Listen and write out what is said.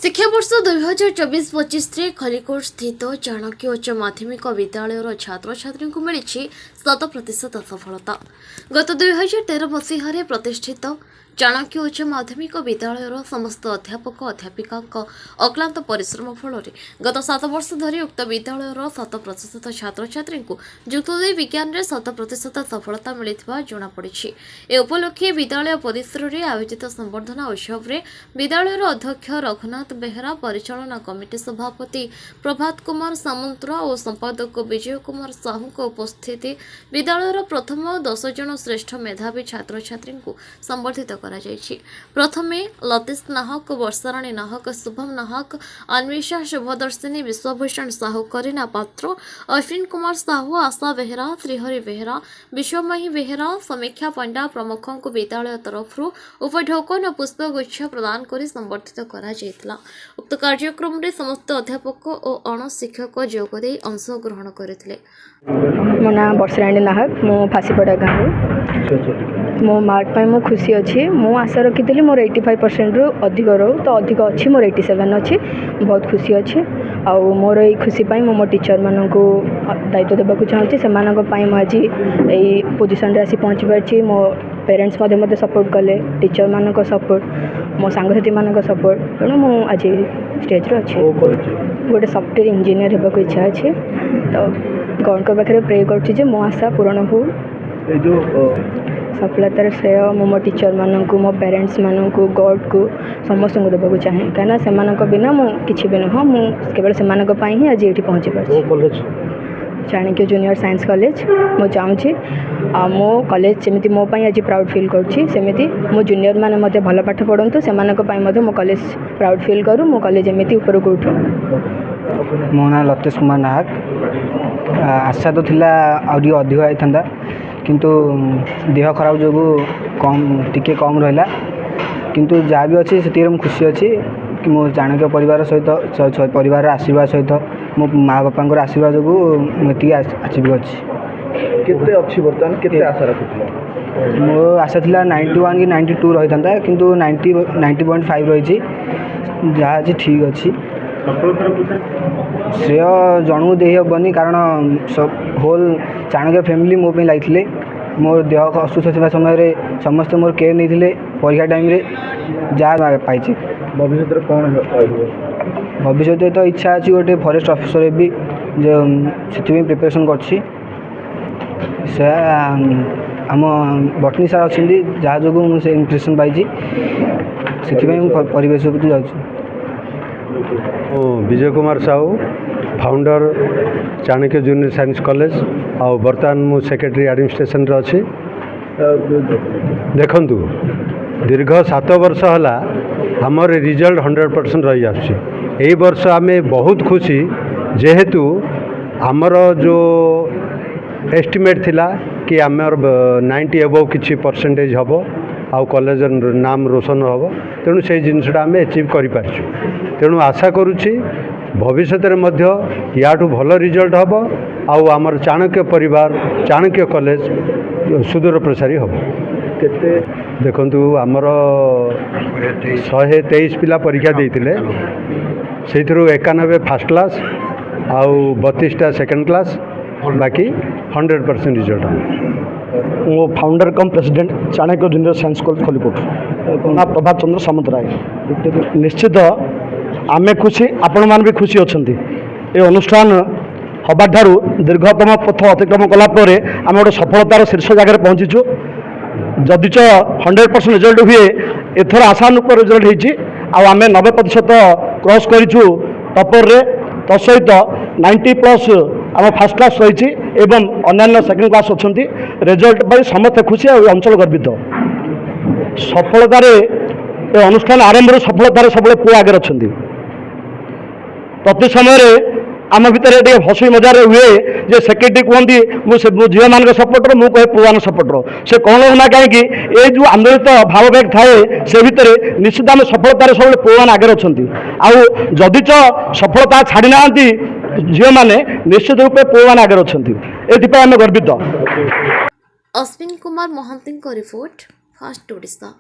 शिक्षावर्ष 2024-25 खलिकोट स्थित चाणक्य उच्च माध्यमिक विद्यालय छात्र छात्री को मिली 100% सफलता। गत 2013 मसीह प्रतिष्ठित चाणक्य उच्च माध्यमिक विद्यालय समस्त अध्यापक अध्यापिका अक्लांत परिश्रम फल गत 7 वर्ष धरी उक्त विद्यालय 100% छात्र छात्री को युक्त 2 विज्ञान में 100% सफलता मिलता जमापड़ी। ए उपलक्षे विद्यालय परिसर में आयोजित संबर्धना उत्सव में विद्यालय अध्यक्ष रघुनाथ बेहरा, परिचालना कमिटी सभापति प्रभात कुमार सामंतरा और संपादक विजय कुमार साहू को उपस्थिति विद्यालय प्रथम 10 जन श्रेष्ठ मेधावी छात्र छात्री को संबर्धित प्रथमे लतीश नाहक, वर्षाराणी नाहक, शुभम नाहक, अन्वेषा शुभदर्शिनी, विश्वभूषण साहू, करीना पात्र, अश्विन कुमार साहू, आशा बेहरा, श्रीहरि बेहरा, विश्वमयी बेहरा, समीक्षा पंडा प्रमुखों को विद्यालय तरफ उपढोकन और पुष्पगुच्छ प्रदान कर संबर्धित करा। उक्त कार्यक्रम में समस्त अध्यापक और अण शिक्षक जोगदे अंशग्रहण करते। मो ना वर्षाराणी नाहक, मो फासीपड़ा गाँव। मो मार्क पाई मो खुशी अच्छी। मो आशा रखी मोर 85% रु अधिक रो तो अधिक अच्छी, मोर 87 अच्छी। बहुत खुशी अच्छी। आउ मोर ये खुशी पाई मो टीचर मान को दायित्व देवाक चाहूँगी। से आज यही पोजिशन आसी पहुँची पार्टी। मो पेरेंट्स मत सपोर्ट कले, टीचर मान सपोर्ट, मो सांगसाथी मान सपोर्ट, तेणु मुझे आज स्टेज रे अच्छी। गोटे सॉफ्टवेयर इंजीनियर होगा इच्छा अच्छी। तो गॉड को पाखे प्रे कर मो आशा पूरण हो। सफलतार श्रेय मो टीचर मान को, मो पेरेंट्स मान को, गॉड को समस्त को देवाक चाहे। कहीं से बिना मुझे भी नुह, केवल से ही आज ये पहुँची party. Chanakya junior science college मो चाहूँगी। मो कॉलेज जमी मो आज प्राउड फील करमी मो जूनियर मैंने भल पाठ पढ़ु से मो कॉलेज प्राउड फील करूँ। मो कॉलेज एमती ऊपर को उठू। मो ना लतीश कुमार नाहक। आशा तो थिला आउरी अधिक आइथा किंतु देह खराब जो कम टिके कम रहा किंतु जहाँ भी अच्छी से खुशी अच्छी कि मो चाणक्य परिवार सहित परिवार आशीर्वाद सहित मो माँ बापा आशीर्वाद जो मुझे अचीव केते अच्छी बर्तमान केते आशा रखुथिला? मो आशा थिला 91 कि 92 रही था किंतु 90.5 रही जहाँ अच्छी ठीक अच्छी। श्रेय जणु दे हेबनी कारण सब होल चाणक्य फैमिली मो पे लाइथिले। मोर देह असुस्थ था समय समस्त मोर केयर नहीं परीक्षा टाइम रे जहाँ पाई। भविष्य कौन भविष्य तो इच्छा अच्छी गोटे फॉरेस्ट ऑफिसर भी जो से प्रिपरेशन कर आम बटनी सार अच्छी जहाँ जो मुझे इम्प्रेशन पाई से परिवेश को जा। Vijay Kumar Sahu, founder Chanakya junior science college और बर्तमान मु सेक्रेटरी एडमिनिस्ट्रेशन रे अच्छी। देखंतु दीर्घ 7 वर्ष हला हमर रिजल्ट 100% रही आछि। एई वर्ष आमे बहुत खुशी जेहेतु आमर जो एस्टिमेट थिला कि आमर 90 एबव किछि परसेंटेज हबो आउ कॉलेज नाम रोशन हम। तेणु से जिनसा आम एचिव करूँ। तेणु आशा करुच्ची भविष्य में याठू भल रिजल्ट हम आउ आमर चाणक्य परिवार चाणक्य कॉलेज सुदूर प्रसारी हम। देखु आमर 123 पिला परीक्षा देते से 91 फास्ट क्लास आउ 32टा सेकेंड क्लास बाकी 100% रिजल्ट। मो founder cum president Chanakya junior science college Khallikote ना प्रभात चंद्र सामंतराय। निश्चित आमे खुशी, आपण मान भी खुशी अच्छी। ये अनुष्ठान हवा ठारू दीर्घतम पथ अतिक्रम कलापर आम गोटे सफलतार शीर्ष जगह पहुँचीचु। जदिच 100% रिजल्ट हुए एथर आशानुरूप रिजल्ट होती आम 90% क्रॉस करूँ टपर रे। तसहित 90+ आम फास्ट क्लास रही एवं अन्य सेकेंड क्लास अच्छा। रिजल्ट पर समस्त खुशी और अंचल गर्वित। सफलतार अनुष्ठान आरंभ सफलतार सब पुआ आगे अच्छा। प्रति समय आम भितर हसी मजार हुए जे सेक्रेटरी कहती मु झील मान सपोर्टर मु कहे पुआन सपोर्टर से कौन होना कहीं ये जो आंदोलित भाववेग थाए से भितर निश्चित आम सफलतार सब पुआन आगे अच्छा। आउ जदिच सफलता छाड़ी ना झील मैंने निश्चित रूपे पुआन आगे अच्छा। ये आम गर्वित। Ashwin Kumar Mahanti report, fast Odisha.